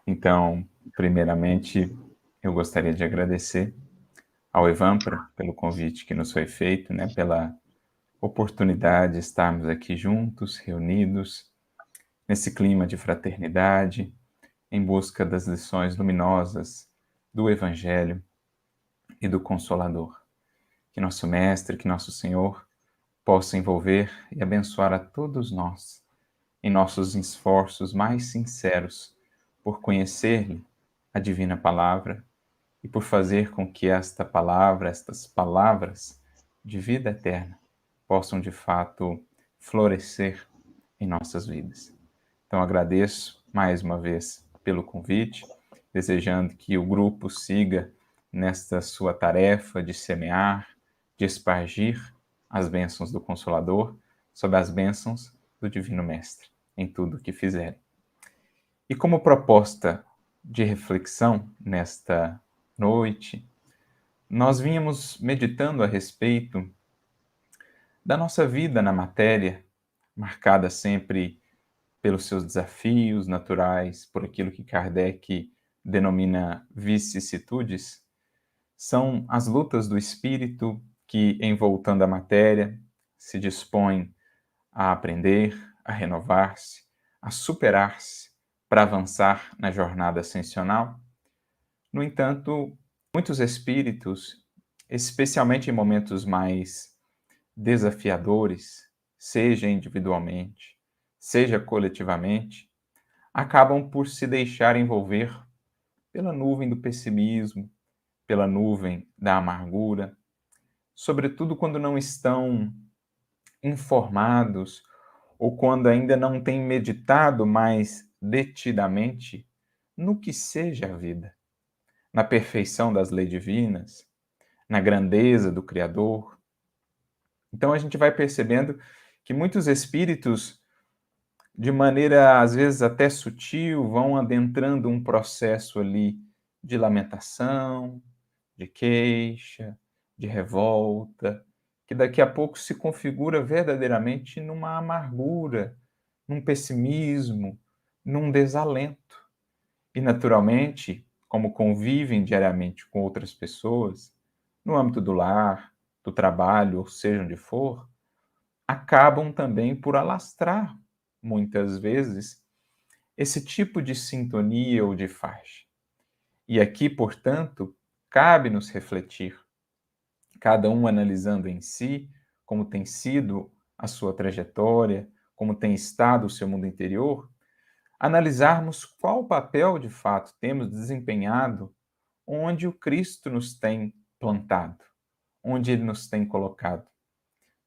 Então, primeiramente, eu gostaria de agradecer ao Evampra pelo convite que nos foi feito, né, pela oportunidade de estarmos aqui juntos, reunidos, nesse clima de fraternidade, em busca das lições luminosas do Evangelho e do Consolador. Que nosso Mestre, que nosso Senhor possa envolver e abençoar a todos nós em nossos esforços mais sinceros por conhecer-lhe a divina palavra e por fazer com que esta palavra, estas palavras de vida eterna possam de fato florescer em nossas vidas. Então agradeço mais uma vez pelo convite, desejando que o grupo siga nesta sua tarefa de semear, de espargir as bênçãos do Consolador sobre as bênçãos do Divino Mestre em tudo o que fizerem. E como proposta de reflexão nesta noite, nós vínhamos meditando a respeito da nossa vida na matéria, marcada sempre pelos seus desafios naturais, por aquilo que Kardec denomina vicissitudes, são as lutas do espírito que, envoltando a matéria, se dispõe a aprender, a renovar-se, a superar-se para avançar na jornada ascensional. No entanto, muitos espíritos, especialmente em momentos mais desafiadores, seja individualmente, seja coletivamente, acabam por se deixar envolver pela nuvem do pessimismo, pela nuvem da amargura, sobretudo quando não estão informados ou quando ainda não têm meditado mais detidamente no que seja a vida, na perfeição das leis divinas, na grandeza do Criador. Então a gente vai percebendo que muitos espíritos, de maneira às vezes até sutil, vão adentrando um processo ali de lamentação, de queixa, de revolta, que daqui a pouco se configura verdadeiramente numa amargura, num pessimismo, num desalento. E, naturalmente, como convivem diariamente com outras pessoas, no âmbito do lar, do trabalho, ou seja onde for, acabam também por alastrar, muitas vezes, esse tipo de sintonia ou de faixa. E aqui, portanto, cabe-nos refletir, cada um analisando em si como tem sido a sua trajetória, como tem estado o seu mundo interior, analisarmos qual papel de fato temos desempenhado onde o Cristo nos tem plantado, onde ele nos tem colocado.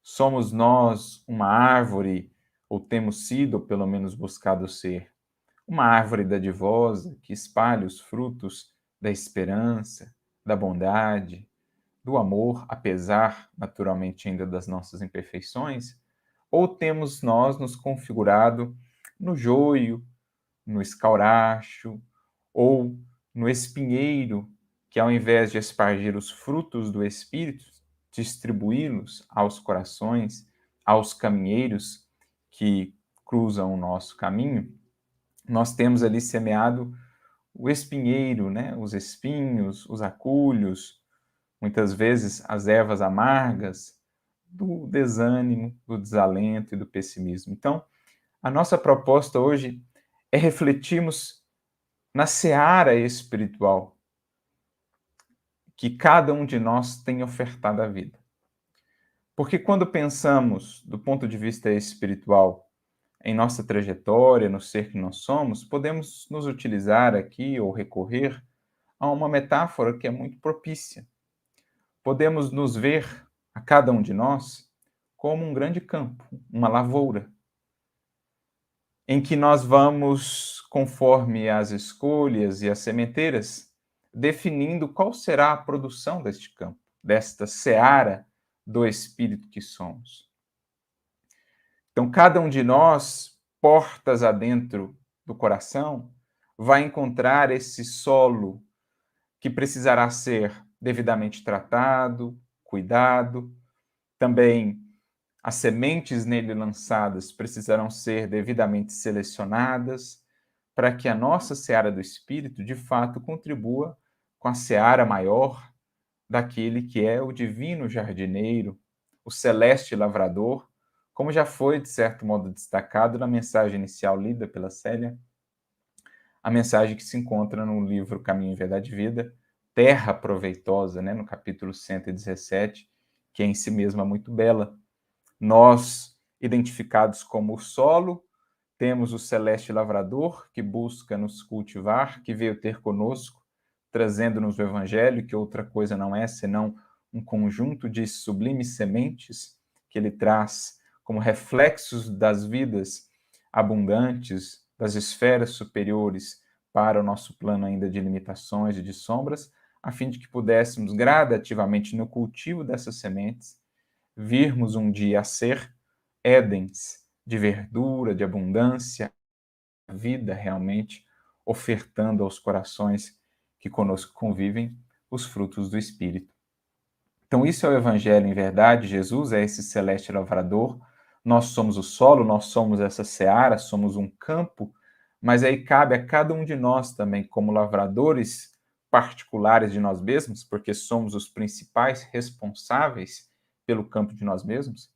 Somos nós uma árvore, ou temos sido, ou pelo menos buscado ser, uma árvore dadivosa que espalha os frutos da esperança, da bondade, do amor, apesar, naturalmente, ainda das nossas imperfeições? Ou temos nós nos configurado no joio, no escauracho, ou no espinheiro, que ao invés de espargir os frutos do Espírito, distribuí-los aos corações, aos caminheiros que cruzam o nosso caminho, nós temos ali semeado o espinheiro, né? Os espinhos, os acúlios, muitas vezes as ervas amargas do desânimo, do desalento e do pessimismo. Então, a nossa proposta hoje é refletirmos na seara espiritual que cada um de nós tem ofertado à vida. Porque quando pensamos do ponto de vista espiritual em nossa trajetória, no ser que nós somos, podemos nos utilizar aqui ou recorrer a uma metáfora que é muito propícia. Podemos nos ver, a cada um de nós, como um grande campo, uma lavoura, em que nós vamos, conforme as escolhas e as sementeiras, definindo qual será a produção deste campo, desta seara do espírito que somos. Então, cada um de nós, portas adentro do coração, vai encontrar esse solo que precisará ser devidamente tratado, cuidado. Também as sementes nele lançadas precisarão ser devidamente selecionadas para que a nossa seara do Espírito, de fato, contribua com a seara maior daquele que é o divino jardineiro, o celeste lavrador, como já foi, de certo modo, destacado na mensagem inicial lida pela Célia, a mensagem que se encontra no livro Caminho, Verdade e Vida, Terra Proveitosa, né, no capítulo 117, que é em si mesma muito bela. Nós, identificados como o solo, temos o celeste lavrador, que busca nos cultivar, que veio ter conosco, trazendo-nos o Evangelho, que outra coisa não é senão um conjunto de sublimes sementes que ele traz como reflexos das vidas abundantes, das esferas superiores para o nosso plano ainda de limitações e de sombras, a fim de que pudéssemos gradativamente no cultivo dessas sementes virmos um dia a ser Édens de verdura, de abundância, vida realmente, ofertando aos corações que conosco convivem os frutos do Espírito. Então, isso é o Evangelho em verdade. Jesus é esse celeste lavrador. Nós somos o solo, nós somos essa seara, somos um campo, mas aí cabe a cada um de nós também, como lavradores particulares de nós mesmos, porque somos os principais responsáveis pelo campo de nós mesmos.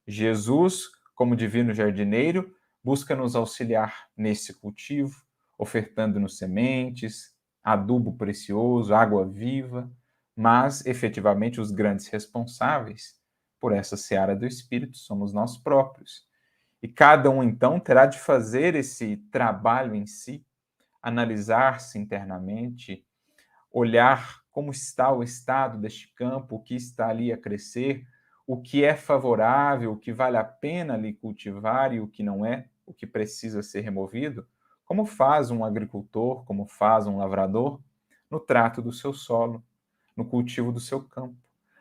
Jesus, como divino jardineiro, busca nos auxiliar nesse cultivo, ofertando-nos sementes, adubo precioso, água viva, mas efetivamente os grandes responsáveis por essa seara do Espírito somos nós próprios. E cada um então terá de fazer esse trabalho em si, analisar-se internamente, olhar como está o estado deste campo, o que está ali a crescer, o que é favorável, o que vale a pena ali cultivar e o que não é, o que precisa ser removido, como faz um agricultor, como faz um lavrador, no trato do seu solo, no cultivo do seu campo.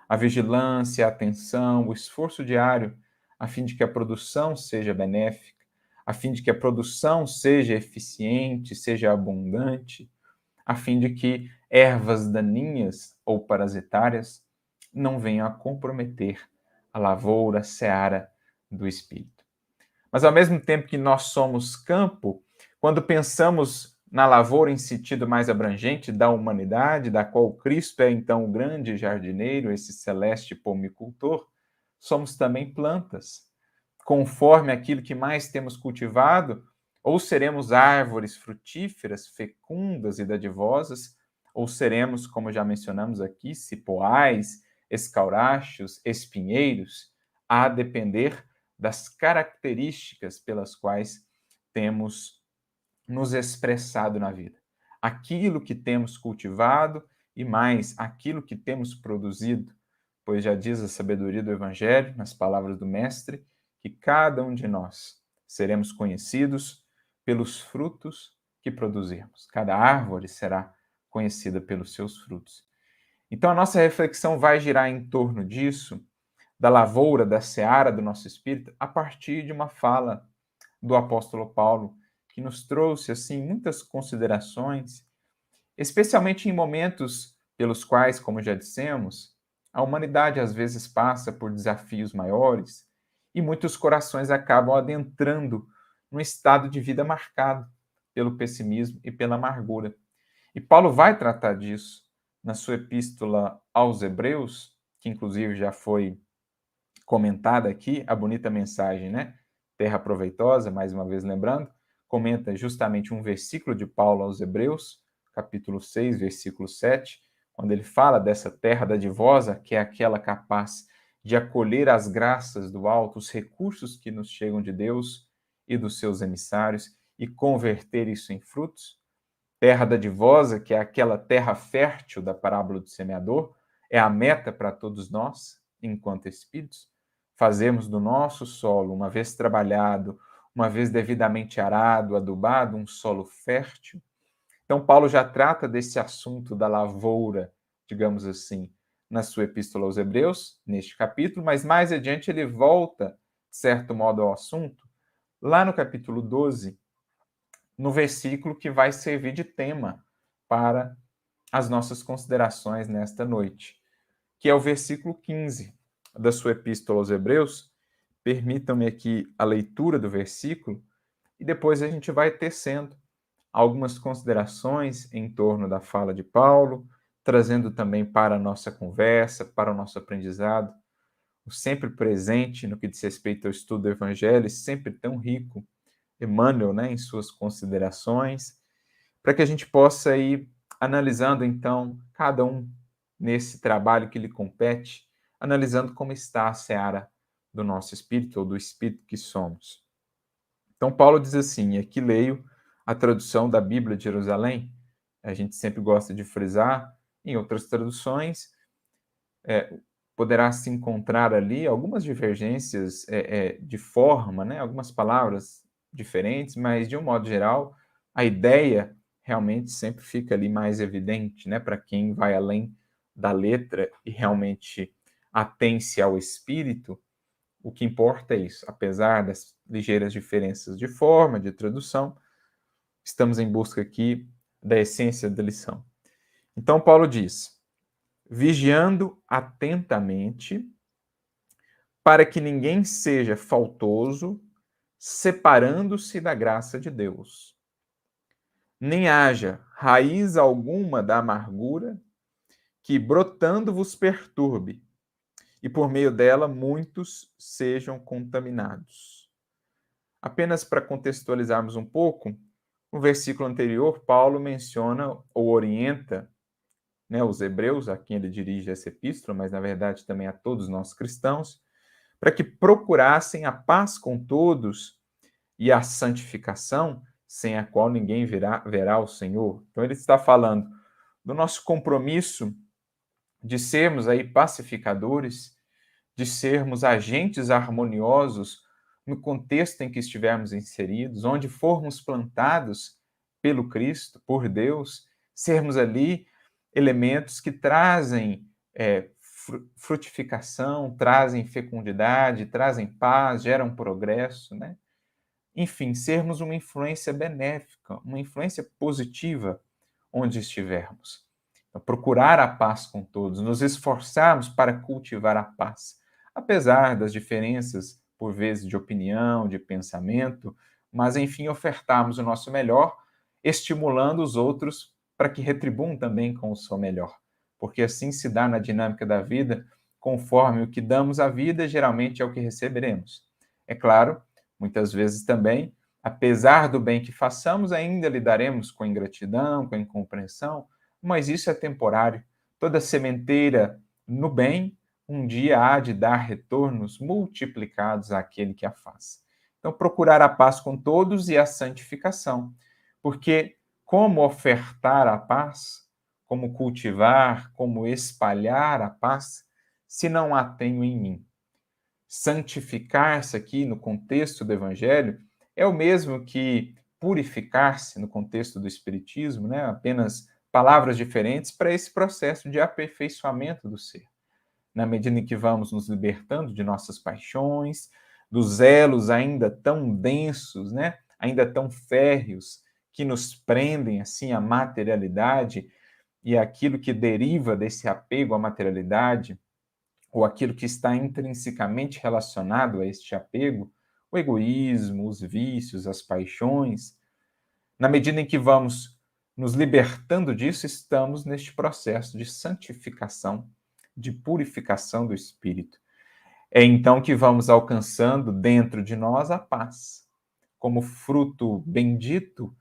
A vigilância, a atenção, o esforço diário, a fim de que a produção seja benéfica, a fim de que a produção seja eficiente, seja abundante, a fim de que ervas daninhas ou parasitárias não venham a comprometer a lavoura, a seara do Espírito. Mas ao mesmo tempo que nós somos campo, quando pensamos na lavoura em sentido mais abrangente da humanidade, da qual Cristo é então o grande jardineiro, esse celeste pomicultor, somos também plantas. Conforme aquilo que mais temos cultivado, ou seremos árvores frutíferas, fecundas e dadivosas, ou seremos, como já mencionamos aqui, cipoais, escaurachos, espinheiros, a depender das características pelas quais temos nos expressado na vida. Aquilo que temos cultivado e mais aquilo que temos produzido, pois já diz a sabedoria do Evangelho, nas palavras do Mestre, que cada um de nós seremos conhecidos pelos frutos que produzirmos. Cada árvore será conhecida pelos seus frutos. Então a nossa reflexão vai girar em torno disso, da lavoura, da seara do nosso espírito, a partir de uma fala do apóstolo Paulo, que nos trouxe assim muitas considerações, especialmente em momentos pelos quais, como já dissemos, a humanidade às vezes passa por desafios maiores e muitos corações acabam adentrando num estado de vida marcado pelo pessimismo e pela amargura. E Paulo vai tratar disso na sua epístola aos Hebreus, que inclusive já foi comentada aqui, a bonita mensagem, né? Terra proveitosa, mais uma vez lembrando, comenta justamente um versículo de Paulo aos Hebreus, capítulo 6, versículo 7, quando ele fala dessa terra dadivosa, que é aquela capaz de acolher as graças do alto, os recursos que nos chegam de Deus e dos seus emissários, e converter isso em frutos. Terra dadivosa, que é aquela terra fértil da parábola do semeador, é a meta para todos nós, enquanto espíritos. Fazemos do nosso solo, uma vez trabalhado, uma vez devidamente arado, adubado, um solo fértil. Então, Paulo já trata desse assunto da lavoura, digamos assim, na sua epístola aos Hebreus, neste capítulo, mas mais adiante ele volta, de certo modo, ao assunto, lá no capítulo 12, no versículo que vai servir de tema para as nossas considerações nesta noite, que é o versículo 15 da sua epístola aos Hebreus. Permitam-me aqui a leitura do versículo e depois a gente vai tecendo algumas considerações em torno da fala de Paulo, trazendo também para a nossa conversa, para o nosso aprendizado, o sempre presente no que diz respeito ao estudo do Evangelho, sempre tão rico, Emmanuel, né, em suas considerações, para que a gente possa ir analisando, então, cada um nesse trabalho que lhe compete, analisando como está a seara do nosso espírito, ou do espírito que somos. Então, Paulo diz assim, e aqui leio a tradução da Bíblia de Jerusalém, a gente sempre gosta de frisar, em outras traduções, poderá se encontrar ali algumas divergências de forma, né? Algumas palavras diferentes, mas, de um modo geral, a ideia realmente sempre fica ali mais evidente, né? Para quem vai além da letra e realmente atém-se ao espírito, o que importa é isso. Apesar das ligeiras diferenças de forma, de tradução, estamos em busca aqui da essência da lição. Então, Paulo diz: vigiando atentamente, para que ninguém seja faltoso, separando-se da graça de Deus, nem haja raiz alguma da amargura que, brotando, vos perturbe, e por meio dela muitos sejam contaminados. Apenas para contextualizarmos um pouco, no versículo anterior, Paulo menciona ou orienta, né, os hebreus, a quem ele dirige essa epístola, mas na verdade também a todos nós cristãos, para que procurassem a paz com todos e a santificação, sem a qual ninguém verá o Senhor. Então ele está falando do nosso compromisso de sermos aí pacificadores, de sermos agentes harmoniosos no contexto em que estivermos inseridos, onde formos plantados pelo Cristo, por Deus, sermos ali elementos que trazem frutificação, trazem fecundidade, trazem paz, geram progresso, né? Enfim, sermos uma influência benéfica, uma influência positiva onde estivermos. Então, procurar a paz com todos, nos esforçarmos para cultivar a paz, apesar das diferenças, por vezes, de opinião, de pensamento, mas, enfim, ofertarmos o nosso melhor, estimulando os outros para que retribuam também com o seu melhor. Porque assim se dá na dinâmica da vida, conforme o que damos à vida, geralmente é o que receberemos. É claro, muitas vezes também, apesar do bem que façamos, ainda lidaremos com ingratidão, com incompreensão, mas isso é temporário. Toda sementeira no bem, um dia há de dar retornos multiplicados àquele que a faz. Então, procurar a paz com todos e a santificação, porque como ofertar a paz, como cultivar, como espalhar a paz, se não a tenho em mim? Santificar-se aqui no contexto do Evangelho é o mesmo que purificar-se no contexto do Espiritismo, né? Apenas palavras diferentes para esse processo de aperfeiçoamento do ser. Na medida em que vamos nos libertando de nossas paixões, dos elos ainda tão densos, né? Ainda tão férreos, que nos prendem assim à materialidade e aquilo que deriva desse apego à materialidade, ou aquilo que está intrinsecamente relacionado a este apego, o egoísmo, os vícios, as paixões. Na medida em que vamos nos libertando disso, estamos neste processo de santificação, de purificação do espírito. É então que vamos alcançando dentro de nós a paz, como fruto bendito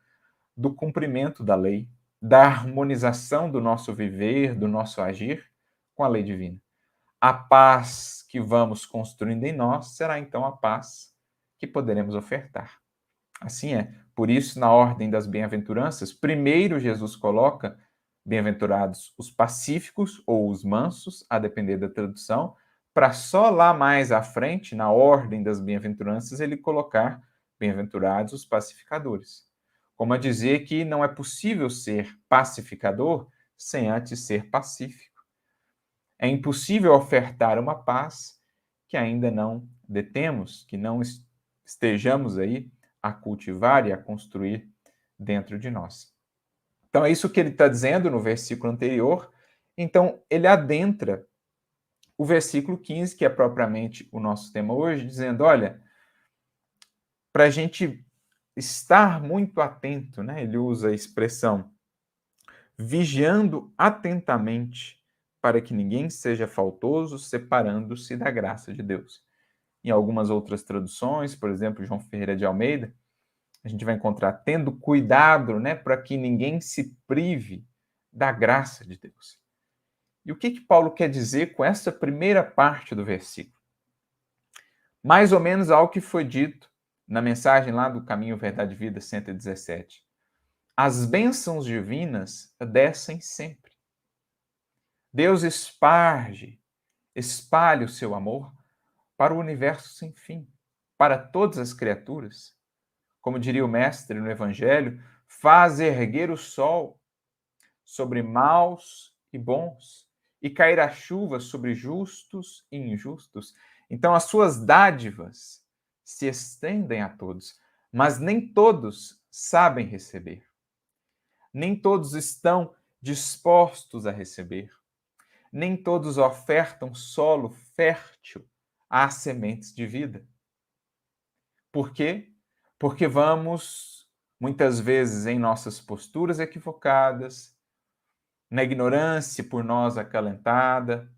do cumprimento da lei, da harmonização do nosso viver, do nosso agir com a lei divina. A paz que vamos construindo em nós será então a paz que poderemos ofertar. Assim é. Por isso, na ordem das bem-aventuranças, primeiro Jesus coloca bem-aventurados os pacíficos ou os mansos, a depender da tradução, para só lá mais à frente, na ordem das bem-aventuranças, ele colocar bem-aventurados os pacificadores. Como a dizer que não é possível ser pacificador sem antes ser pacífico. É impossível ofertar uma paz que ainda não detemos, que não estejamos aí a cultivar e a construir dentro de nós. Então, é isso que ele está dizendo no versículo anterior. Então, ele adentra o versículo 15, que é propriamente o nosso tema hoje, dizendo, olha, para a gente estar muito atento, né? Ele usa a expressão vigiando atentamente para que ninguém seja faltoso, separando-se da graça de Deus. Em algumas outras traduções, por exemplo, João Ferreira de Almeida, a gente vai encontrar tendo cuidado, né, para que ninguém se prive da graça de Deus. E o que Paulo quer dizer com essa primeira parte do versículo? Mais ou menos algo que foi dito na mensagem lá do Caminho, Verdade e Vida 117. As bênçãos divinas descem sempre. Deus espalha o seu amor para o universo sem fim, para todas as criaturas. Como diria o mestre no Evangelho, faz erguer o sol sobre maus e bons, e cair a chuva sobre justos e injustos. Então, as suas dádivas se estendem a todos, mas nem todos sabem receber. Nem todos estão dispostos a receber. Nem todos ofertam solo fértil às sementes de vida. Por quê? Porque vamos, muitas vezes, em nossas posturas equivocadas, na ignorância por nós acalentada,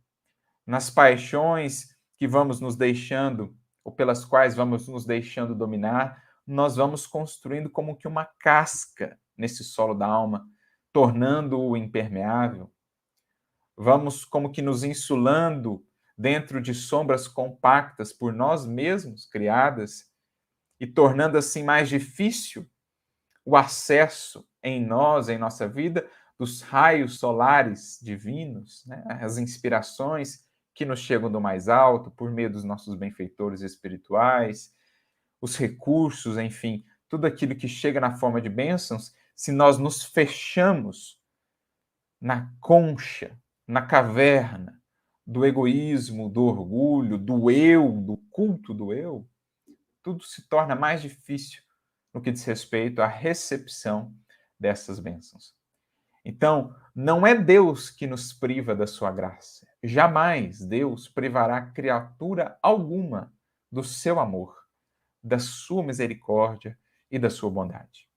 nas paixões que vamos nos deixando, ou pelas quais vamos nos deixando dominar, nós vamos construindo como que uma casca nesse solo da alma, tornando-o impermeável. Vamos como que nos insulando dentro de sombras compactas por nós mesmos criadas e tornando assim mais difícil o acesso em nós, em nossa vida, dos raios solares divinos, né? As inspirações que nos chegam do mais alto por meio dos nossos benfeitores espirituais, os recursos, enfim, tudo aquilo que chega na forma de bênçãos, se nós nos fechamos na concha, na caverna do egoísmo, do orgulho, do eu, do culto do eu, tudo se torna mais difícil no que diz respeito à recepção dessas bênçãos. Então, não é Deus que nos priva da sua graça. Jamais Deus privará criatura alguma do seu amor, da sua misericórdia e da sua bondade.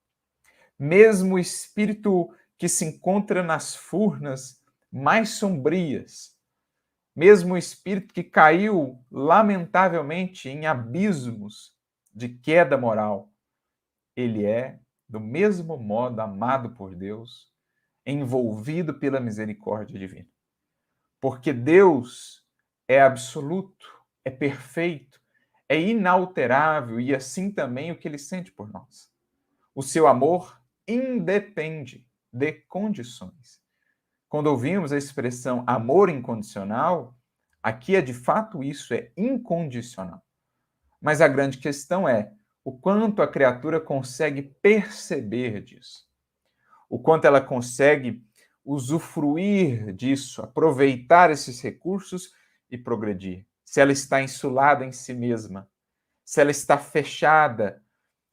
Mesmo o espírito que se encontra nas furnas mais sombrias, mesmo o espírito que caiu lamentavelmente em abismos de queda moral, ele é, do mesmo modo, amado por Deus, envolvido pela misericórdia divina. Porque Deus é absoluto, é perfeito, é inalterável e assim também o que ele sente por nós. O seu amor independe de condições. Quando ouvimos a expressão amor incondicional, aqui é de fato isso, é incondicional. Mas a grande questão é o quanto a criatura consegue perceber disso, o quanto ela consegue usufruir disso, aproveitar esses recursos e progredir. Se ela está insulada em si mesma, se ela está fechada,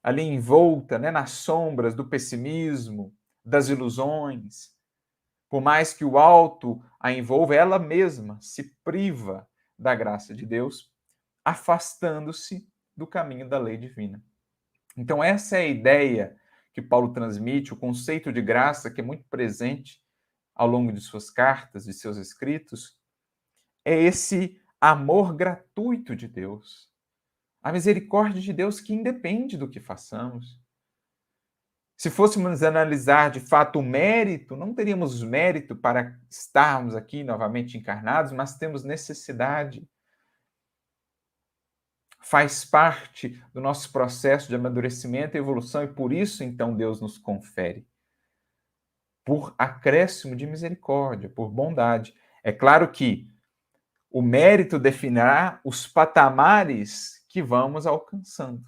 ali envolta, né, nas sombras do pessimismo, das ilusões, por mais que o alto a envolva, ela mesma se priva da graça de Deus, afastando-se do caminho da lei divina. Então, essa é a ideia que Paulo transmite, o conceito de graça que é muito presente ao longo de suas cartas, de seus escritos, é esse amor gratuito de Deus, a misericórdia de Deus que independe do que façamos. Se fôssemos analisar de fato o mérito, não teríamos mérito para estarmos aqui novamente encarnados, mas temos necessidade. Faz parte do nosso processo de amadurecimento e evolução, e por isso, então, Deus nos confere. Por acréscimo de misericórdia, por bondade. É claro que o mérito definirá os patamares que vamos alcançando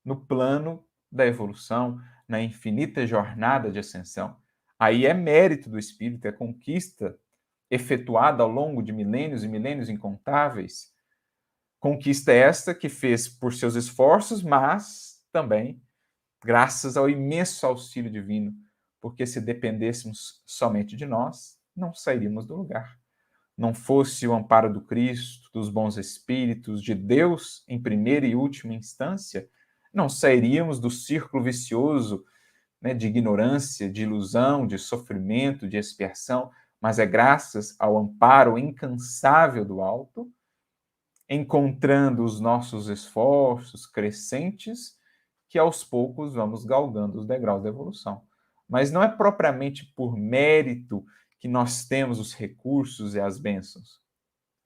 no plano da evolução, na infinita jornada de ascensão. Aí é mérito do Espírito, é conquista efetuada ao longo de milênios e milênios incontáveis. Conquista esta que fez por seus esforços, mas também graças ao imenso auxílio divino, porque se dependêssemos somente de nós, não sairíamos do lugar. Não fosse o amparo do Cristo, dos bons espíritos, de Deus em primeira e última instância, não sairíamos do círculo vicioso, né, de ignorância, de ilusão, de sofrimento, de expiação, mas é graças ao amparo incansável do alto, encontrando os nossos esforços crescentes, que aos poucos vamos galgando os degraus da evolução. Mas não é propriamente por mérito que nós temos os recursos e as bênçãos.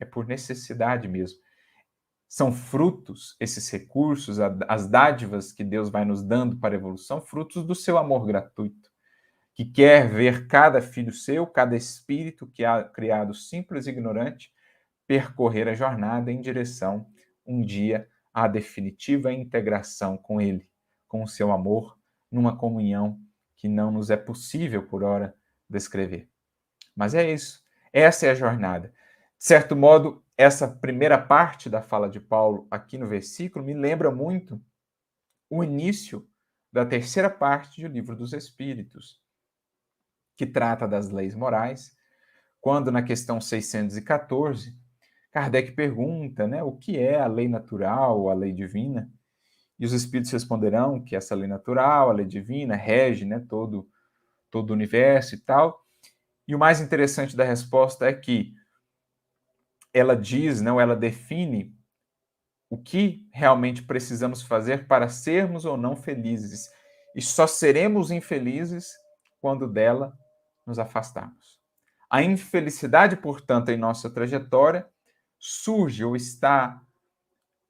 É por necessidade mesmo. São frutos, esses recursos, as dádivas que Deus vai nos dando para a evolução, frutos do seu amor gratuito, que quer ver cada filho seu, cada espírito que há criado simples e ignorante, percorrer a jornada em direção, um dia, à definitiva integração com Ele, com o seu amor, numa comunhão que não nos é possível, por hora, descrever. Mas é isso. Essa é a jornada. De certo modo, essa primeira parte da fala de Paulo aqui no versículo me lembra muito o início da terceira parte do Livro dos Espíritos, que trata das leis morais, quando na questão 614, Kardec pergunta, né, o que é a lei natural, a lei divina? E os espíritos responderão que essa lei natural, a lei divina, rege, né, todo o universo e tal. E o mais interessante da resposta é que ela diz, não, ela define o que realmente precisamos fazer para sermos ou não felizes. E só seremos infelizes quando dela nos afastarmos. A infelicidade, portanto, em nossa trajetória surge ou está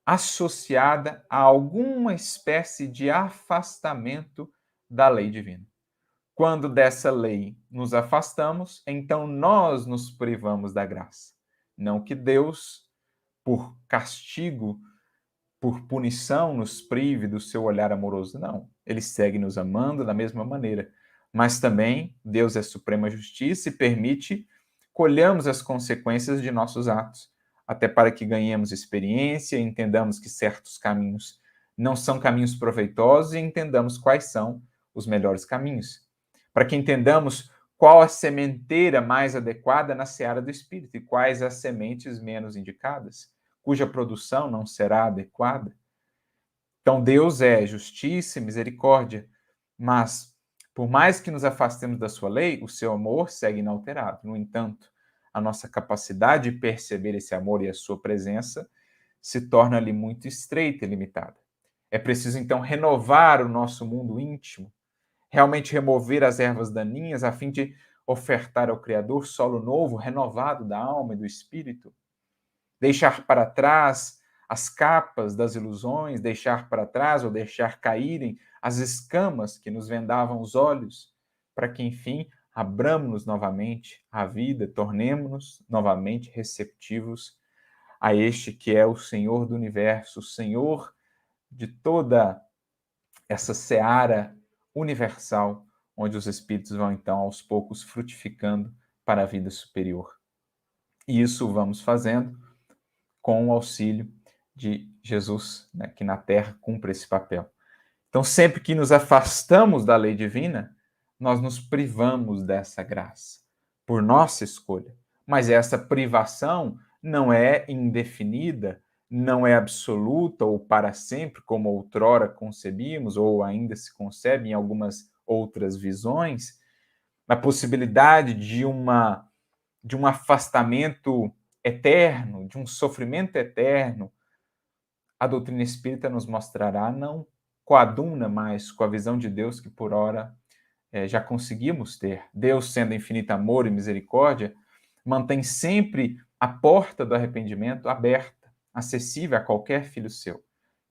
associada a alguma espécie de afastamento da lei divina. Quando dessa lei nos afastamos, então nós nos privamos da graça. Não que Deus, por castigo, por punição, nos prive do seu olhar amoroso. Não. Ele segue nos amando da mesma maneira. Mas também Deus é suprema justiça e permite colhamos as consequências de nossos atos, até para que ganhemos experiência e entendamos que certos caminhos não são caminhos proveitosos e entendamos quais são os melhores caminhos. Para que entendamos qual a sementeira mais adequada na seara do espírito e quais as sementes menos indicadas, cuja produção não será adequada. Então, Deus é justiça e misericórdia, mas, por mais que nos afastemos da sua lei, o seu amor segue inalterado. No entanto, a nossa capacidade de perceber esse amor e a sua presença se torna ali muito estreita e limitada. É preciso, então, renovar o nosso mundo íntimo, realmente remover as ervas daninhas, a fim de ofertar ao Criador solo novo, renovado da alma e do espírito. Deixar para trás as capas das ilusões, deixar para trás ou deixar caírem as escamas que nos vendavam os olhos, para que, enfim, abramos-nos novamente à vida, tornemo-nos novamente receptivos a este que é o Senhor do universo, o Senhor de toda essa seara universal, onde os espíritos vão, então, aos poucos frutificando para a vida superior. E isso vamos fazendo com o auxílio de Jesus, né, que na Terra cumpre esse papel. Então, sempre que nos afastamos da lei divina, nós nos privamos dessa graça, por nossa escolha. Mas essa privação não é indefinida, não é absoluta ou para sempre, como outrora concebíamos, ou ainda se concebe em algumas outras visões. A possibilidade de um afastamento eterno, de um sofrimento eterno, a doutrina espírita nos mostrará não coaduna mais com a visão de Deus que por ora já conseguimos ter. Deus, sendo infinito amor e misericórdia, mantém sempre a porta do arrependimento aberta, acessível a qualquer filho seu.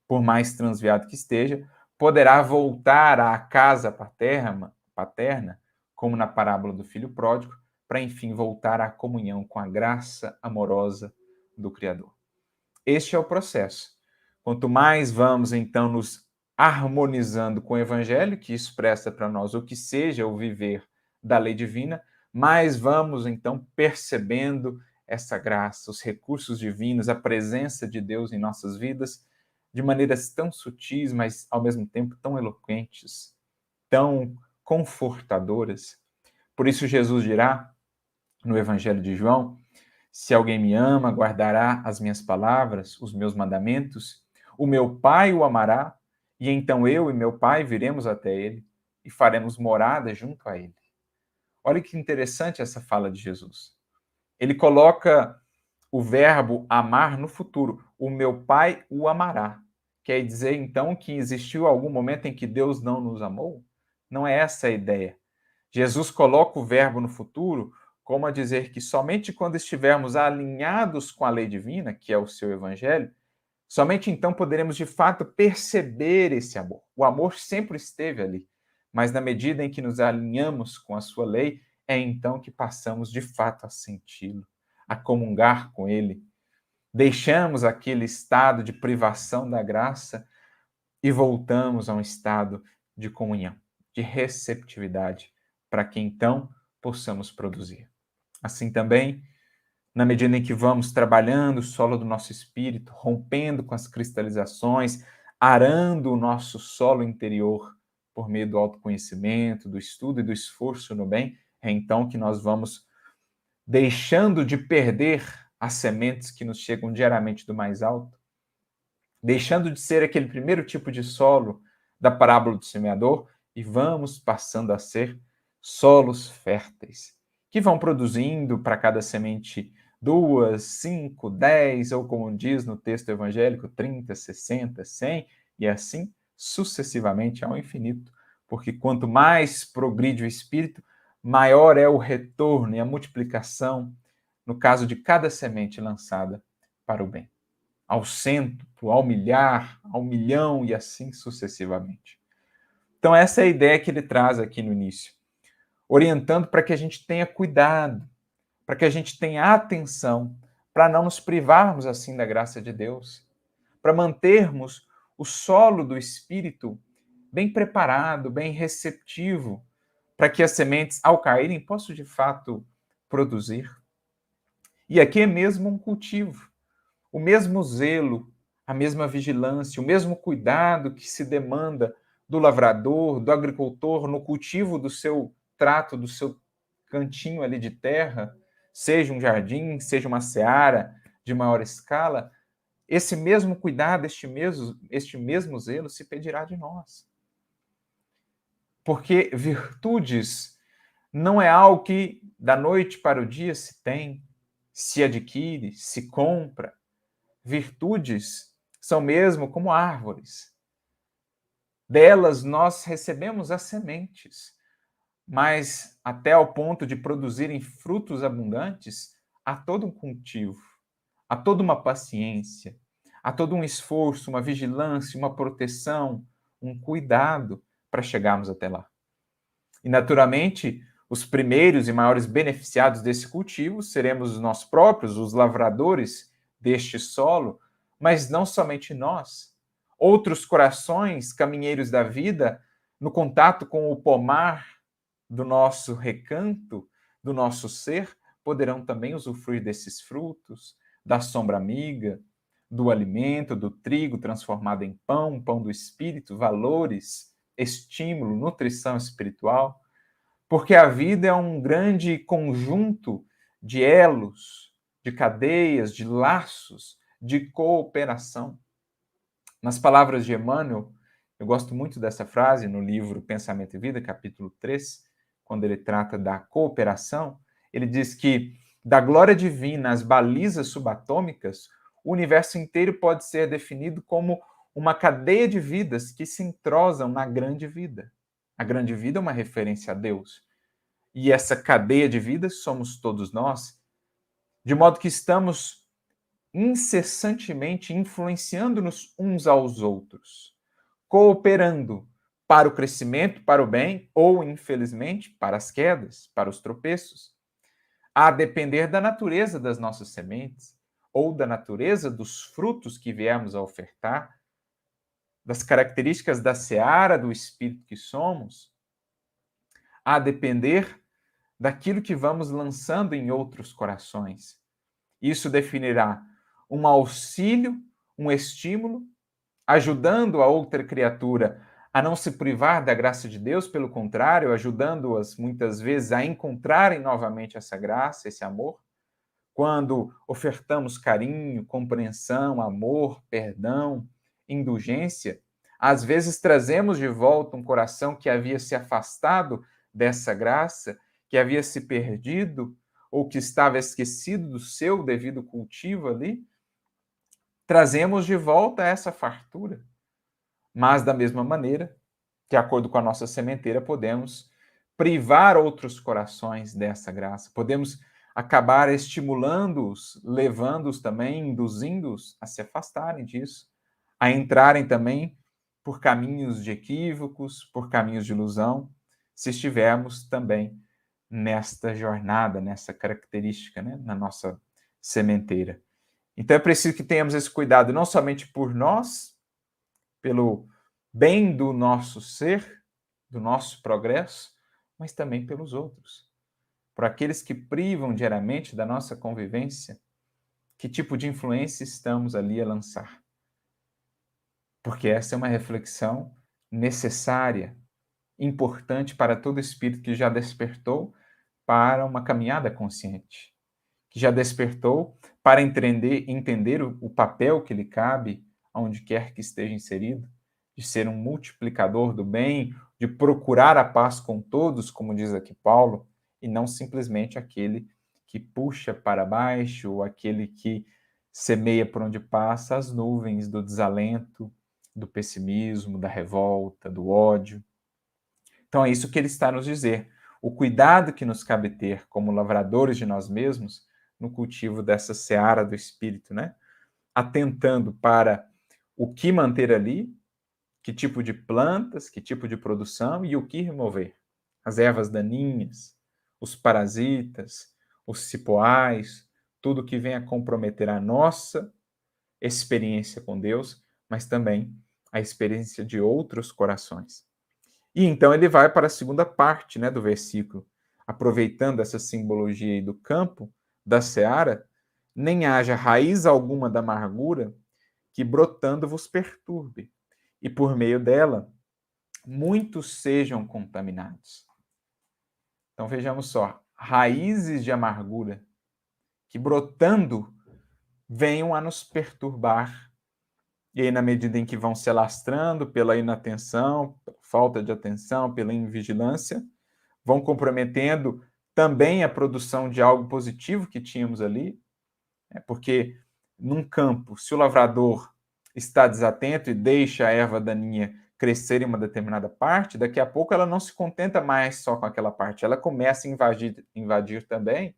Por mais transviado que esteja, poderá voltar à casa paterna, como na parábola do filho pródigo, para enfim voltar à comunhão com a graça amorosa do Criador. Este é o processo. Quanto mais vamos, então, nos harmonizando com o Evangelho, que expressa para nós o que seja o viver da lei divina, mais vamos, então, percebendo essa graça, os recursos divinos, a presença de Deus em nossas vidas, de maneiras tão sutis, mas, ao mesmo tempo, tão eloquentes, tão confortadoras. Por isso, Jesus dirá, no Evangelho de João, se alguém me ama, guardará as minhas palavras, os meus mandamentos, o meu Pai o amará, e então eu e meu Pai viremos até ele e faremos morada junto a ele. Olha que interessante essa fala de Jesus. Ele coloca o verbo amar no futuro. O meu Pai o amará. Quer dizer, então, que existiu algum momento em que Deus não nos amou? Não é essa a ideia. Jesus coloca o verbo no futuro como a dizer que somente quando estivermos alinhados com a lei divina, que é o seu evangelho, somente então poderemos de fato perceber esse amor. O amor sempre esteve ali, mas na medida em que nos alinhamos com a sua lei, é então que passamos de fato a senti-lo, a comungar com ele. Deixamos aquele estado de privação da graça e voltamos a um estado de comunhão, de receptividade, para que então possamos produzir. Assim também, na medida em que vamos trabalhando o solo do nosso espírito, rompendo com as cristalizações, arando o nosso solo interior por meio do autoconhecimento, do estudo e do esforço no bem, é então que nós vamos deixando de perder as sementes que nos chegam diariamente do mais alto, deixando de ser aquele primeiro tipo de solo da parábola do semeador e vamos passando a ser solos férteis, que vão produzindo para cada semente 2, 5, 10, ou como diz no texto evangélico, 30, 60, 100, e assim sucessivamente ao infinito, porque quanto mais progride o espírito, maior é o retorno e a multiplicação, no caso de cada semente lançada para o bem, ao centro, ao milhar, ao milhão e assim sucessivamente. Então essa é a ideia que ele traz aqui no início, orientando para que a gente tenha cuidado, para que a gente tenha atenção, para não nos privarmos assim da graça de Deus, para mantermos o solo do espírito bem preparado, bem receptivo, para que as sementes, ao caírem, possam de fato produzir. E aqui é mesmo um cultivo, o mesmo zelo, a mesma vigilância, o mesmo cuidado que se demanda do lavrador, do agricultor no cultivo do seu trato, do seu cantinho ali de terra, seja um jardim, seja uma seara de maior escala, esse mesmo cuidado, este mesmo zelo se pedirá de nós. Porque virtudes não é algo que da noite para o dia se tem, se adquire, se compra. Virtudes são mesmo como árvores. Delas nós recebemos as sementes, mas até ao ponto de produzirem frutos abundantes, há todo um cultivo, há toda uma paciência, há todo um esforço, uma vigilância, uma proteção, um cuidado para chegarmos até lá. E, naturalmente, os primeiros e maiores beneficiados desse cultivo seremos nós próprios, os lavradores deste solo, mas não somente nós. Outros corações, caminheiros da vida, no contato com o pomar do nosso recanto, do nosso ser, poderão também usufruir desses frutos, da sombra amiga, do alimento, do trigo transformado em pão, pão do espírito, valores, estímulo, nutrição espiritual, porque a vida é um grande conjunto de elos, de cadeias, de laços, de cooperação. Nas palavras de Emmanuel, eu gosto muito dessa frase no livro Pensamento e Vida, capítulo 3, quando ele trata da cooperação, ele diz que da glória divina às balizas subatômicas, o universo inteiro pode ser definido como uma cadeia de vidas que se entrosam na grande vida. A grande vida é uma referência a Deus. E essa cadeia de vidas somos todos nós, de modo que estamos incessantemente influenciando-nos uns aos outros, cooperando para o crescimento, para o bem, ou, infelizmente, para as quedas, para os tropeços, a depender da natureza das nossas sementes, ou da natureza dos frutos que viemos a ofertar, das características da seara do espírito que somos, a depender daquilo que vamos lançando em outros corações. Isso definirá um auxílio, um estímulo, ajudando a outra criatura a não se privar da graça de Deus, pelo contrário, ajudando-as muitas vezes a encontrarem novamente essa graça, esse amor. Quando ofertamos carinho, compreensão, amor, perdão, indulgência, Às vezes trazemos de volta um coração que havia se afastado dessa graça, que havia se perdido, ou que estava esquecido do seu devido cultivo ali. Trazemos de volta essa fartura. Mas, da mesma maneira, de acordo com a nossa sementeira, podemos privar outros corações dessa graça. Podemos acabar estimulando-os, levando-os também, induzindo-os a se afastarem disso, a entrarem também por caminhos de equívocos, por caminhos de ilusão, se estivermos também nesta jornada, nessa característica, né, na nossa sementeira. Então é preciso que tenhamos esse cuidado, não somente por nós, pelo bem do nosso ser, do nosso progresso, mas também pelos outros. Por aqueles que privam diariamente da nossa convivência, que tipo de influência estamos ali a lançar? Porque essa é uma reflexão necessária, importante para todo espírito que já despertou para uma caminhada consciente, que já despertou para entender o papel que lhe cabe aonde quer que esteja inserido, de ser um multiplicador do bem, de procurar a paz com todos, como diz aqui Paulo, e não simplesmente aquele que puxa para baixo, ou aquele que semeia por onde passa as nuvens do desalento, do pessimismo, da revolta, do ódio. Então é isso que ele está a nos dizer. O cuidado que nos cabe ter como lavradores de nós mesmos no cultivo dessa seara do espírito, né? Atentando para o que manter ali, que tipo de plantas, que tipo de produção e o que remover. As ervas daninhas, os parasitas, os cipoais, tudo que venha comprometer a nossa experiência com Deus, mas também a experiência de outros corações. E então ele vai para a segunda parte, né, do versículo, aproveitando essa simbologia aí do campo, da seara, nem haja raiz alguma da amargura que brotando vos perturbe, e por meio dela muitos sejam contaminados. Então vejamos só, raízes de amargura que brotando venham a nos perturbar. E aí, na medida em que vão se alastrando pela inatenção, pela falta de atenção, pela invigilância, vão comprometendo também a produção de algo positivo que tínhamos ali, porque num campo, se o lavrador está desatento e deixa a erva daninha crescer em uma determinada parte, daqui a pouco ela não se contenta mais só com aquela parte, ela começa a invadir também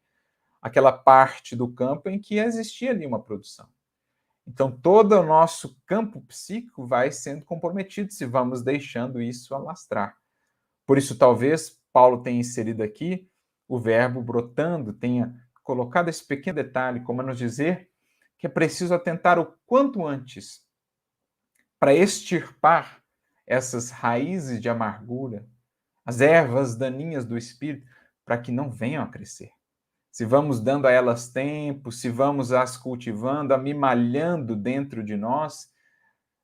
aquela parte do campo em que existia ali uma produção. Então, todo o nosso campo psíquico vai sendo comprometido se vamos deixando isso alastrar. Por isso, talvez, Paulo tenha inserido aqui o verbo brotando, tenha colocado esse pequeno detalhe, como a nos dizer que é preciso atentar o quanto antes para extirpar essas raízes de amargura, as ervas daninhas do espírito, para que não venham a crescer. Se vamos dando a elas tempo, se vamos as cultivando, amimalhando dentro de nós,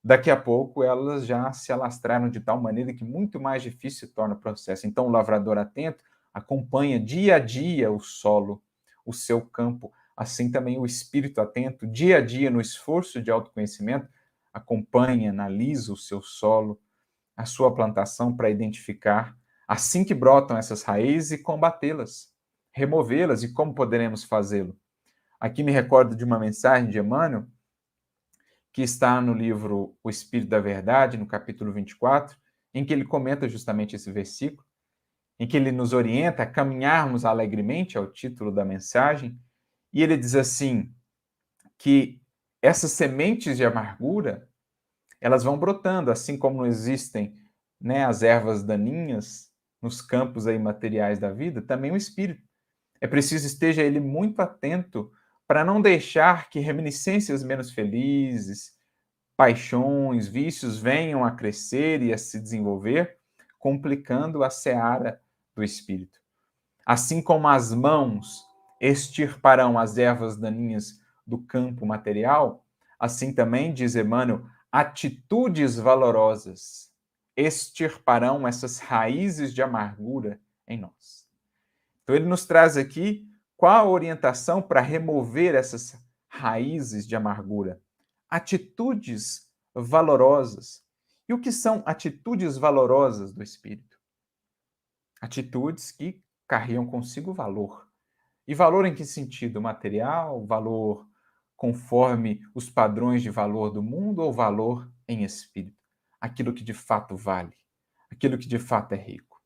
daqui a pouco elas já se alastraram de tal maneira que muito mais difícil se torna o processo. Então, o lavrador atento acompanha dia a dia o solo, o seu campo. Assim também o espírito atento, dia a dia, no esforço de autoconhecimento, acompanha, analisa o seu solo, a sua plantação para identificar assim que brotam essas raízes e combatê-las, removê-las. E como poderemos fazê-lo? Aqui me recordo de uma mensagem de Emmanuel, que está no livro O Espírito da Verdade, no capítulo 24, em que ele comenta justamente esse versículo, em que ele nos orienta a caminharmos alegremente, é o título da mensagem, e ele diz assim, que essas sementes de amargura, elas vão brotando, assim como não existem, né, as ervas daninhas nos campos aí materiais da vida, também o espírito. É preciso esteja ele muito atento para não deixar que reminiscências menos felizes, paixões, vícios venham a crescer e a se desenvolver, complicando a seara do espírito. Assim como as mãos extirparão as ervas daninhas do campo material, assim também, diz Emmanuel, atitudes valorosas extirparão essas raízes de amargura em nós. Então ele nos traz aqui qual a orientação para remover essas raízes de amargura. Atitudes valorosas. E o que são atitudes valorosas do espírito? Atitudes que carregam consigo valor. E valor em que sentido? Material? Valor conforme os padrões de valor do mundo ou valor em espírito? Aquilo que de fato vale, aquilo que de fato é rico.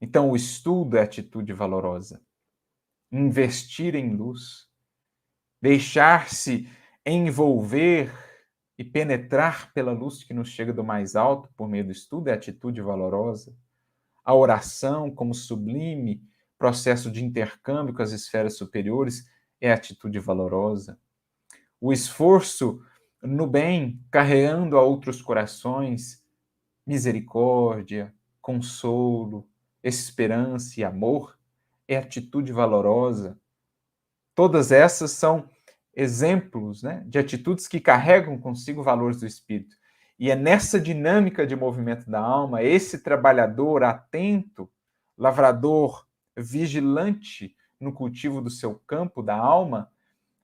Então, o estudo é atitude valorosa. Investir em luz, deixar-se envolver e penetrar pela luz que nos chega do mais alto por meio do estudo é atitude valorosa. A oração, como sublime processo de intercâmbio com as esferas superiores, é atitude valorosa. O esforço no bem, carregando a outros corações misericórdia, consolo, esperança e amor, é atitude valorosa. Todas essas são exemplos, né, de atitudes que carregam consigo valores do espírito. E é nessa dinâmica de movimento da alma, esse trabalhador atento, lavrador vigilante no cultivo do seu campo da alma,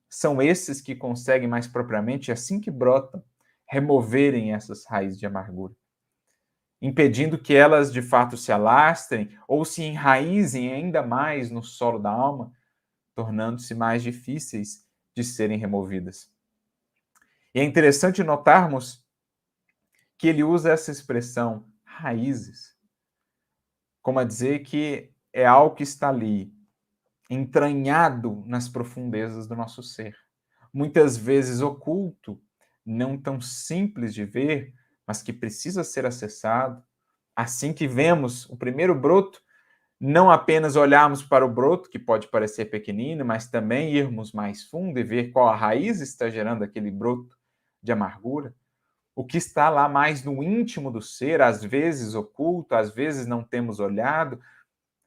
são esses que conseguem mais propriamente, assim que brotam, removerem essas raízes de amargura, impedindo que elas de fato se alastrem ou se enraizem ainda mais no solo da alma, tornando-se mais difíceis de serem removidas. E é interessante notarmos que ele usa essa expressão raízes, como a dizer que é algo que está ali, entranhado nas profundezas do nosso ser. Muitas vezes oculto, não tão simples de ver, mas que precisa ser acessado. Assim que vemos o primeiro broto, não apenas olharmos para o broto, que pode parecer pequenino, mas também irmos mais fundo e ver qual a raiz está gerando aquele broto de amargura. O que está lá mais no íntimo do ser, às vezes oculto, às vezes não temos olhado,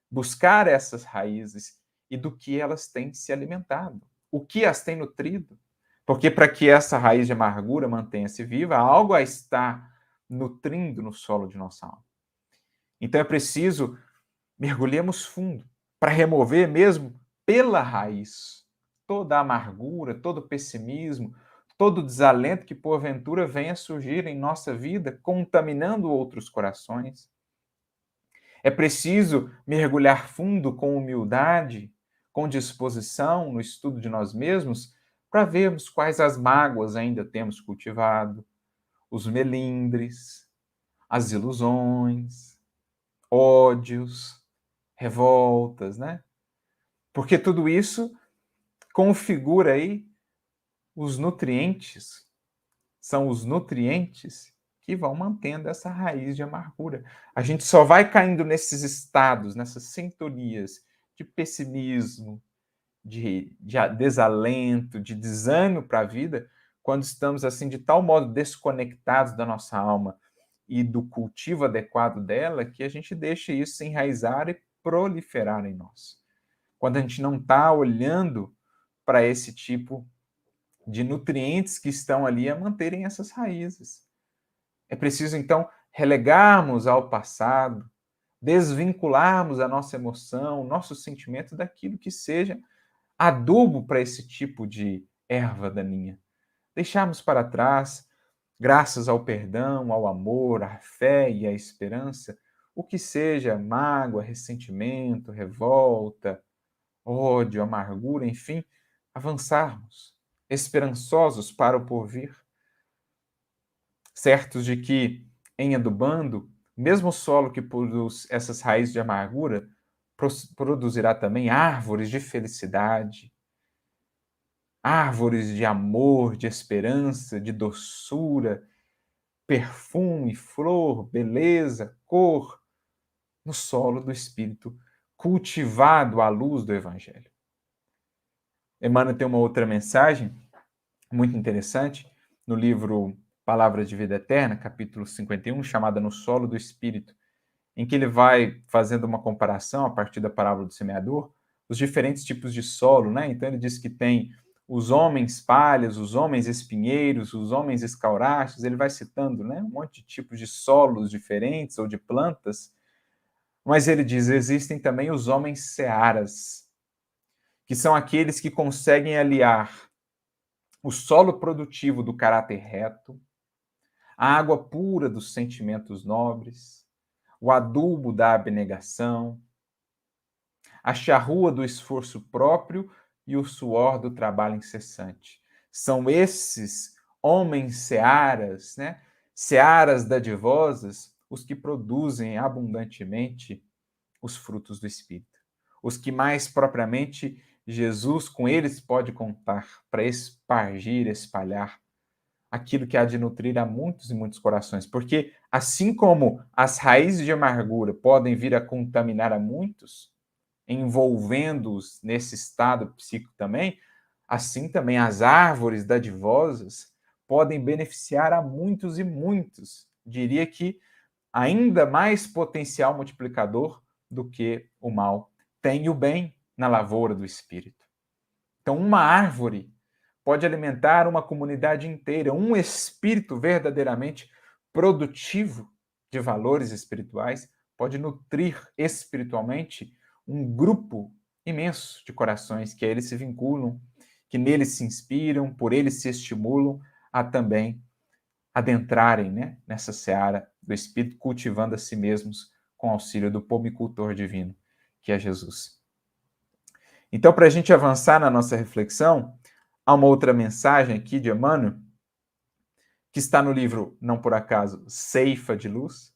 buscar essas raízes e do que elas têm se alimentado, o que as tem nutrido. Porque para que essa raiz de amargura mantenha-se viva, algo a está nutrindo no solo de nossa alma. Então é preciso mergulhemos fundo para remover mesmo pela raiz toda a amargura, todo o pessimismo, todo o desalento que porventura venha surgir em nossa vida, contaminando outros corações. É preciso mergulhar fundo com humildade, com disposição no estudo de nós mesmos, para vermos quais as mágoas ainda temos cultivado, os melindres, as ilusões, ódios, revoltas, né? Porque tudo isso configura aí os nutrientes, são os nutrientes que vão mantendo essa raiz de amargura. A gente só vai caindo nesses estados, nessas sintonias de pessimismo, de desalento, de desânimo para a vida, quando estamos assim de tal modo desconectados da nossa alma e do cultivo adequado dela, que a gente deixa isso se enraizar e proliferar em nós. Quando a gente não está olhando para esse tipo de nutrientes que estão ali a manterem essas raízes. É preciso, então, relegarmos ao passado, desvincularmos a nossa emoção, o nosso sentimento daquilo que seja adubo para esse tipo de erva daninha. Deixarmos para trás, graças ao perdão, ao amor, à fé e à esperança, o que seja mágoa, ressentimento, revolta, ódio, amargura, enfim, avançarmos, esperançosos para o porvir, certos de que, em adubando, mesmo o solo que produz essas raízes de amargura, produzirá também árvores de felicidade, árvores de amor, de esperança, de doçura, perfume, flor, beleza, cor, no solo do Espírito, cultivado à luz do Evangelho. Emmanuel tem uma outra mensagem muito interessante no livro Palavra de Vida Eterna, capítulo 51, chamada No Solo do Espírito, em que ele vai fazendo uma comparação, a partir da parábola do semeador, os diferentes tipos de solo, né? Então ele diz que tem os homens palhas, os homens espinheiros, os homens escaurachos, ele vai citando, né, um monte de tipos de solos diferentes ou de plantas, mas ele diz, existem também os homens searas, que são aqueles que conseguem aliar o solo produtivo do caráter reto, a água pura dos sentimentos nobres, o adubo da abnegação, a charrua do esforço próprio e o suor do trabalho incessante. São esses homens searas, né? Searas dadivosas, os que produzem abundantemente os frutos do Espírito. Os que mais propriamente Jesus com eles pode contar para espargir, espalhar aquilo que há de nutrir a muitos e muitos corações. Porque assim como as raízes de amargura podem vir a contaminar a muitos, envolvendo-os nesse estado psíquico também, assim também as árvores dadivosas podem beneficiar a muitos e muitos. Diria que ainda mais potencial multiplicador do que o mal. Tem o bem na lavoura do espírito. Então, uma árvore pode alimentar uma comunidade inteira, um espírito verdadeiramente produtivo de valores espirituais pode nutrir espiritualmente um grupo imenso de corações que a eles se vinculam, que neles se inspiram, por eles se estimulam a também adentrarem, né, nessa seara do Espírito, cultivando a si mesmos com auxílio do pomicultor divino, que é Jesus. Então, para a gente avançar na nossa reflexão, há uma outra mensagem aqui de Emmanuel, que está no livro, não por acaso, Ceifa de Luz,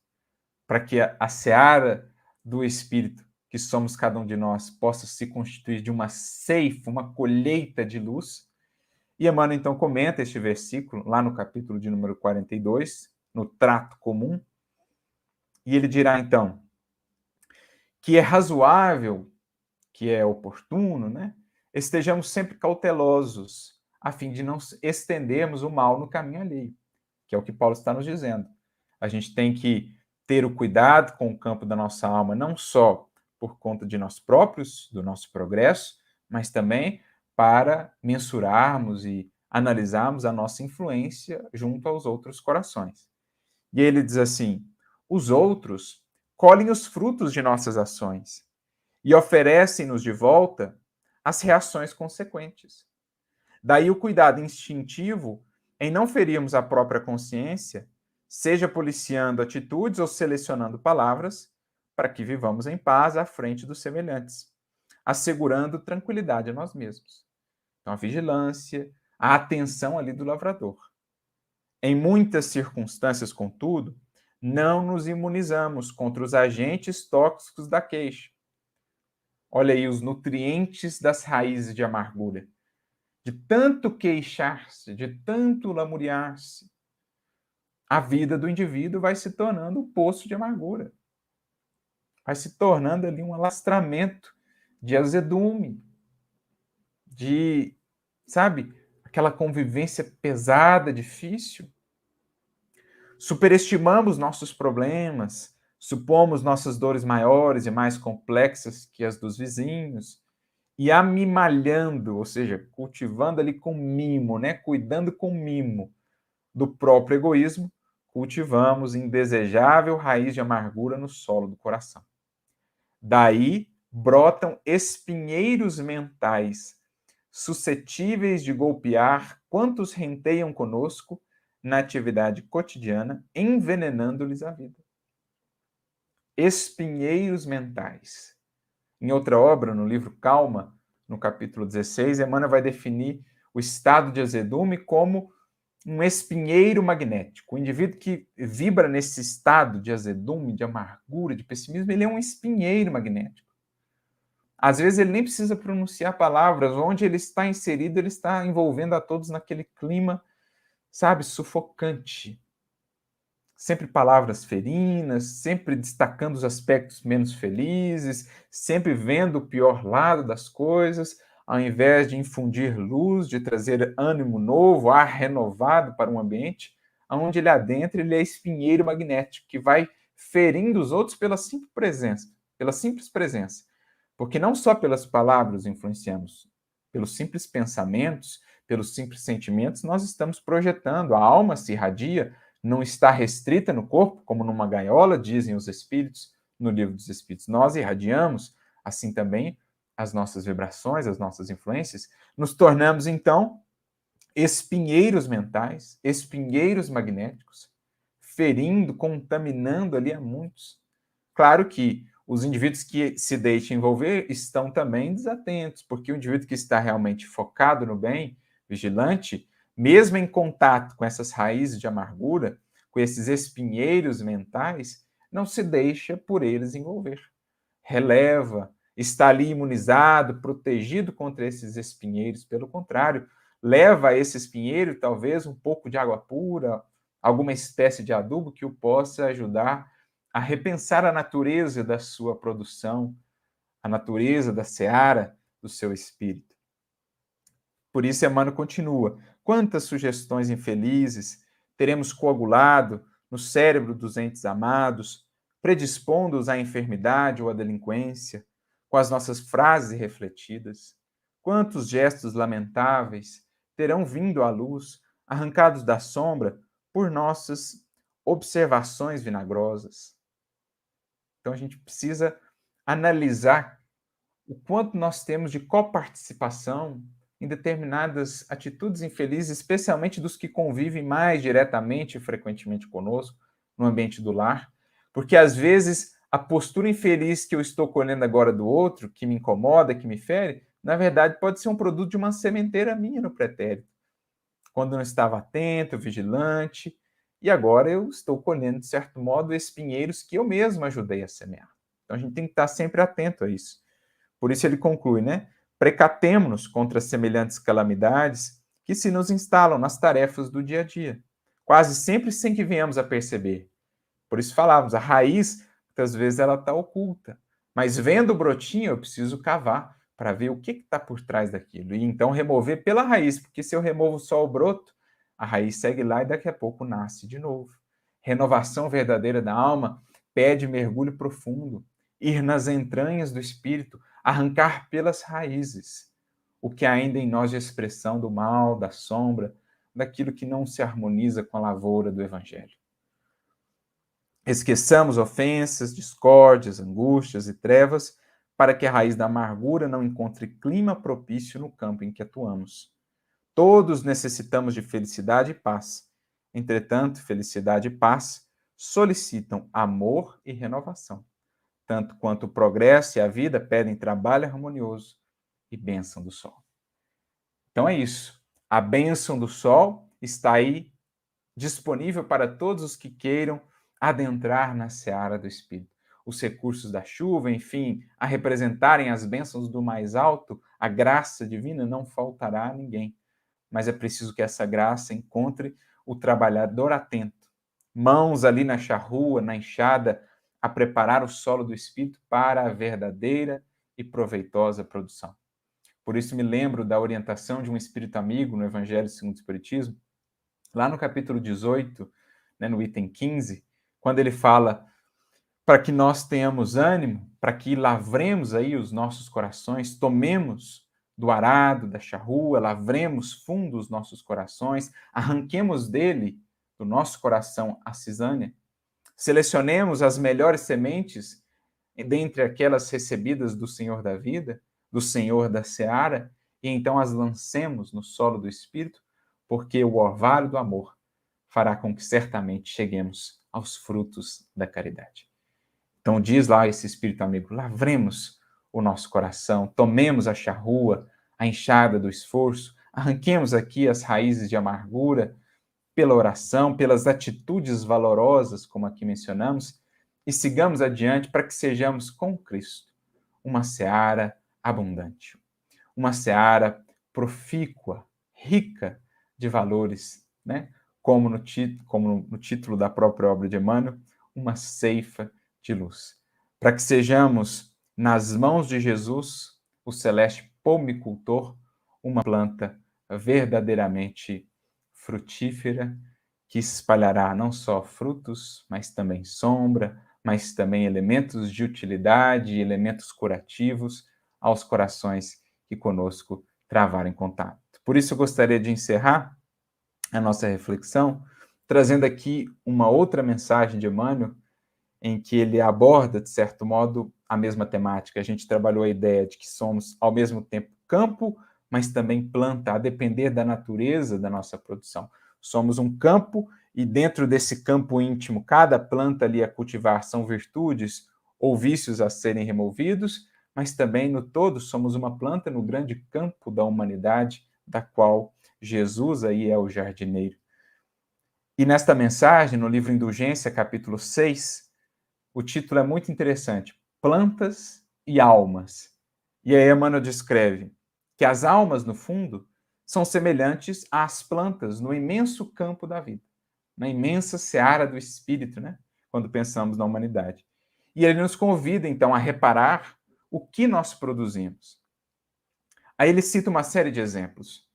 para que a seara do Espírito, que somos cada um de nós, possa se constituir de uma ceifa, uma colheita de luz. E Emmanuel, então, comenta este versículo, lá no capítulo de número 42, no trato comum, e ele dirá, então, que é razoável, que é oportuno, né? Estejamos sempre cautelosos, a fim de não estendermos o mal no caminho alheio, que é o que Paulo está nos dizendo. A gente tem que ter o cuidado com o campo da nossa alma, não só por conta de nós próprios, do nosso progresso, mas também para mensurarmos e analisarmos a nossa influência junto aos outros corações. E ele diz assim: os outros colhem os frutos de nossas ações e oferecem-nos de volta as reações consequentes. Daí o cuidado instintivo em não ferirmos a própria consciência, seja policiando atitudes ou selecionando palavras, para que vivamos em paz à frente dos semelhantes, assegurando tranquilidade a nós mesmos. Então, a vigilância, a atenção ali do lavrador. Em muitas circunstâncias, contudo, não nos imunizamos contra os agentes tóxicos da queixa. Olha aí os nutrientes das raízes de amargura. De tanto queixar-se, de tanto lamuriar-se, a vida do indivíduo vai se tornando um poço de amargura. Vai se tornando ali um alastramento de azedume, de, sabe, aquela convivência pesada, difícil. Superestimamos nossos problemas, supomos nossas dores maiores e mais complexas que as dos vizinhos, e amimalhando, ou seja, cultivando ali com mimo, né? Cuidando com mimo do próprio egoísmo, cultivamos indesejável raiz de amargura no solo do coração. Daí brotam espinheiros mentais, suscetíveis de golpear quantos renteiam conosco na atividade cotidiana, envenenando-lhes a vida. Espinheiros mentais. Em outra obra, no livro Calma, no capítulo 16, Emmanuel vai definir o estado de azedume como um espinheiro magnético. O indivíduo que vibra nesse estado de azedume, de amargura, de pessimismo, ele é um espinheiro magnético. Às vezes ele nem precisa pronunciar palavras, onde ele está inserido, ele está envolvendo a todos naquele clima, sabe, sufocante. Sempre palavras ferinas, sempre destacando os aspectos menos felizes, sempre vendo o pior lado das coisas, ao invés de infundir luz, de trazer ânimo novo, ar renovado para um ambiente, onde ele adentra, ele é espinheiro magnético, que vai ferindo os outros pela simples presença. Porque não só pelas palavras influenciamos, pelos simples pensamentos, pelos simples sentimentos, nós estamos projetando, a alma se irradia, não está restrita no corpo, como numa gaiola, dizem os espíritos, no livro dos espíritos. Nós irradiamos, assim também, as nossas vibrações, as nossas influências, nos tornamos, então, espinheiros mentais, espinheiros magnéticos, ferindo, contaminando ali a muitos. Claro que os indivíduos que se deixam envolver estão também desatentos, porque o indivíduo que está realmente focado no bem, vigilante, mesmo em contato com essas raízes de amargura, com esses espinheiros mentais, não se deixa por eles envolver. Releva, está ali imunizado, protegido contra esses espinheiros. Pelo contrário, leva a esse espinheiro talvez um pouco de água pura, alguma espécie de adubo que o possa ajudar a repensar a natureza da sua produção, a natureza da seara do seu espírito. Por isso, Emmanuel continua: quantas sugestões infelizes teremos coagulado no cérebro dos entes amados, predispondo-os à enfermidade ou à delinquência, com as nossas frases irrefletidas? Quantos gestos lamentáveis terão vindo à luz, arrancados da sombra por nossas observações vinagrosas? Então, a gente precisa analisar o quanto nós temos de coparticipação em determinadas atitudes infelizes, especialmente dos que convivem mais diretamente e frequentemente conosco, no ambiente do lar, porque às vezes a postura infeliz que eu estou colhendo agora do outro, que me incomoda, que me fere, na verdade pode ser um produto de uma sementeira minha no pretérito, quando eu não estava atento, vigilante, e agora eu estou colhendo, de certo modo, espinheiros que eu mesmo ajudei a semear. Então a gente tem que estar sempre atento a isso. Por isso ele conclui, né? Precatemo-nos contra semelhantes calamidades que se nos instalam nas tarefas do dia a dia, quase sempre sem que venhamos a perceber. Por isso falávamos, a raiz, muitas vezes ela está oculta, mas vendo o brotinho eu preciso cavar para ver o que está por trás daquilo, e então remover pela raiz, porque se eu removo só o broto, a raiz segue lá e daqui a pouco nasce de novo. Renovação verdadeira da alma pede mergulho profundo, ir nas entranhas do espírito, arrancar pelas raízes o que há ainda em nós de expressão do mal, da sombra, daquilo que não se harmoniza com a lavoura do Evangelho. Esqueçamos ofensas, discórdias, angústias e trevas, para que a raiz da amargura não encontre clima propício no campo em que atuamos. Todos necessitamos de felicidade e paz. Entretanto, felicidade e paz solicitam amor e renovação. Tanto quanto o progresso e a vida pedem trabalho harmonioso e bênção do sol. Então é isso. A bênção do sol está aí disponível para todos os que queiram adentrar na seara do Espírito. Os recursos da chuva, enfim, a representarem as bênçãos do mais alto, a graça divina não faltará a ninguém. Mas é preciso que essa graça encontre o trabalhador atento, mãos ali na charrua, na enxada, a preparar o solo do Espírito para a verdadeira e proveitosa produção. Por isso me lembro da orientação de um espírito amigo no Evangelho segundo o Espiritismo, lá no capítulo 18, né, no item 15, quando ele fala para que nós tenhamos ânimo, para que lavremos aí os nossos corações, tomemos do arado, da charrua, lavremos fundo os nossos corações, arranquemos dele, do nosso coração, a cisânia, selecionemos as melhores sementes dentre aquelas recebidas do Senhor da vida, do Senhor da seara, e então as lancemos no solo do Espírito, porque o orvalho do amor fará com que certamente cheguemos aos frutos da caridade. Então diz lá esse Espírito amigo, lavremos o nosso coração, tomemos a charrua, a enxada do esforço, arranquemos aqui as raízes de amargura, pela oração, pelas atitudes valorosas, como aqui mencionamos, e sigamos adiante para que sejamos com Cristo uma seara abundante, uma seara profícua, rica de valores, né? Como no título da própria obra de Emmanuel, uma ceifa de luz. Para que sejamos, nas mãos de Jesus, o celeste pomicultor, uma planta verdadeiramente frutífera, que espalhará não só frutos, mas também sombra, mas também elementos de utilidade, elementos curativos aos corações que conosco travarem contato. Por isso eu gostaria de encerrar a nossa reflexão trazendo aqui uma outra mensagem de Emmanuel, em que ele aborda, de certo modo, a mesma temática. A gente trabalhou a ideia de que somos, ao mesmo tempo, campo, mas também planta, a depender da natureza da nossa produção. Somos um campo e dentro desse campo íntimo, cada planta ali a cultivar são virtudes ou vícios a serem removidos, mas também no todo somos uma planta no grande campo da humanidade, da qual Jesus aí é o jardineiro. E nesta mensagem, no livro Indulgência, capítulo 6, o título é muito interessante, Plantas e Almas. E aí Emmanuel descreve que as almas, no fundo, são semelhantes às plantas no imenso campo da vida, na imensa seara do espírito, né? Quando pensamos na humanidade. E ele nos convida, então, a reparar o que nós produzimos. Aí ele cita uma série de exemplos.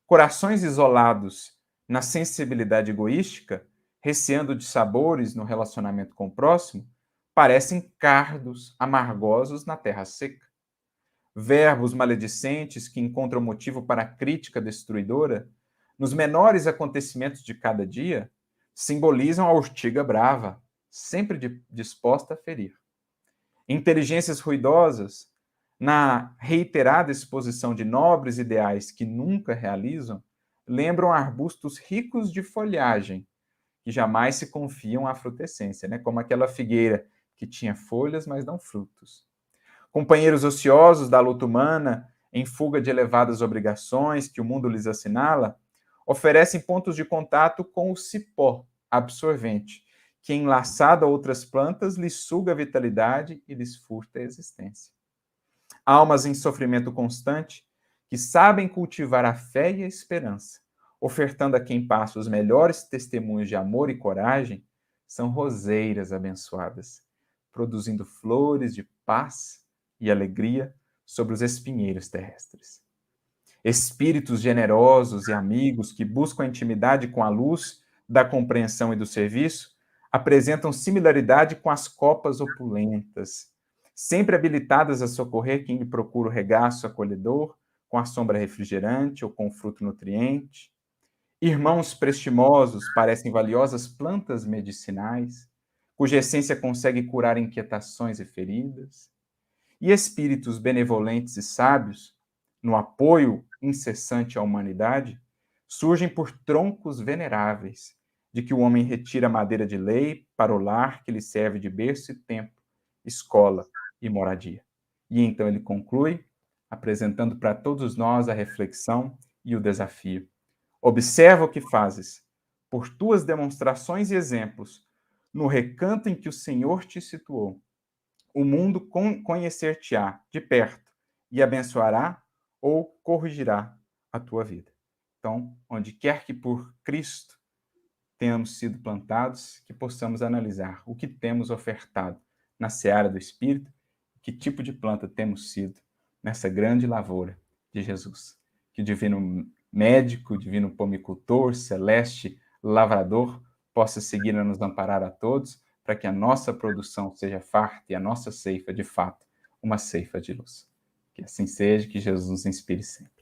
Corações isolados na sensibilidade egoística, receando de sabores no relacionamento com o próximo, parecem cardos amargosos na terra seca. Verbos maledicentes que encontram motivo para a crítica destruidora, nos menores acontecimentos de cada dia, simbolizam a urtiga brava, sempre disposta a ferir. Inteligências ruidosas, na reiterada exposição de nobres ideais que nunca realizam, lembram arbustos ricos de folhagem, que jamais se confiam à frutescência, né? Como aquela figueira que tinha folhas, mas não frutos. Companheiros ociosos da luta humana, em fuga de elevadas obrigações que o mundo lhes assinala, oferecem pontos de contato com o cipó absorvente, que, enlaçado a outras plantas, lhes suga a vitalidade e lhes furta a existência. Almas em sofrimento constante, que sabem cultivar a fé e a esperança, ofertando a quem passa os melhores testemunhos de amor e coragem, são roseiras abençoadas, produzindo flores de paz e alegria sobre os espinheiros terrestres. Espíritos generosos e amigos que buscam a intimidade com a luz da compreensão e do serviço apresentam similaridade com as copas opulentas, sempre habilitadas a socorrer quem lhe procura o regaço acolhedor, com a sombra refrigerante ou com o fruto nutriente. Irmãos prestimosos parecem valiosas plantas medicinais, cuja essência consegue curar inquietações e feridas. E espíritos benevolentes e sábios, no apoio incessante à humanidade, surgem por troncos veneráveis, de que o homem retira madeira de lei para o lar que lhe serve de berço e templo, escola e moradia. E então ele conclui, apresentando para todos nós a reflexão e o desafio. Observa o que fazes, por tuas demonstrações e exemplos, no recanto em que o Senhor te situou. O mundo conhecer-te-á de perto e abençoará ou corrigirá a tua vida. Então, onde quer que por Cristo tenhamos sido plantados, que possamos analisar o que temos ofertado na seara do Espírito, que tipo de planta temos sido nessa grande lavoura de Jesus. Que o divino médico, o divino pomicultor, celeste lavrador, possa seguir a nos amparar a todos, para que a nossa produção seja farta e a nossa ceifa, de fato, uma ceifa de luz. Que assim seja, que Jesus nos inspire sempre.